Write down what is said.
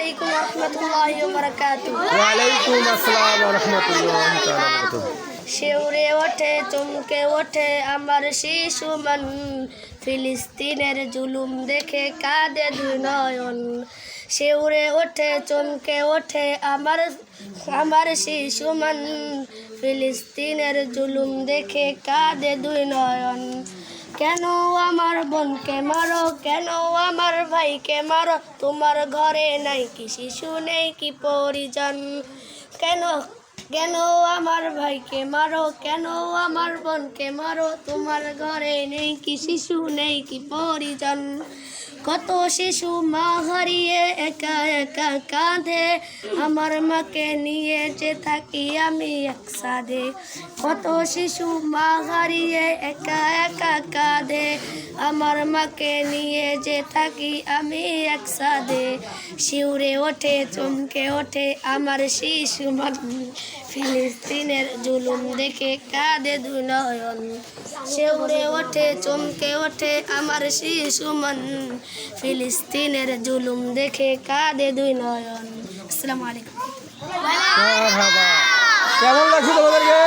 আলাইকুম ওয়া রাহমাতুল্লাহি ওয়া বারাকাতুহু। ওয়া আলাইকুম আসসালাম ওয়া রাহমাতুল্লাহি তাআলা ওয়া বারাকাতুহু। শিউরে ওঠে চমকে ওঠে আমার শিশু মন, ফিলিস্তিনের জুলুম দেখে কাঁদে দুই নয়ন। শিউরে ওঠে চমকে ওঠে আমার শিশু মন, ফিলিস্তিনের জুলুম দেখে কাঁদে দুই নয়ন। কেন আমার বোনকে মারো, কেন আমার ভাইকে মারো, তোমার ঘরে নাই কি শিশু নেই কি পরিজন? কেন কেন আমার ভাইকে মারো, কেন আমার বোনকে মারো, তোমার ঘরে নেই কি শিশু নেই কি পরিজন? কত শিশু মা হারিয়ে একা একা কাঁধে, আমার মাকে নিয়ে যে থাকি আমি একসাথে। কত শিশু মা হারিয়ে একা একা কাঁধে, আমার মাকে নিয়ে যে থাকি আমি একসাথে। শিউরে ওঠে চমকে ওঠে আমার শিশু মন, ফিলিস্তিনের জুলুম দেখে কাঁদে দুই নয়ন। শিউরে ওঠে চমকে ওঠে আমার শিশু মন, ফিলিস্তিনের জুলুম দেখে কাঁদে দুই নয়ন। আসসালামু আলাইকুম। মারহাবা। কেমন লাগছে তোমাদেরকে?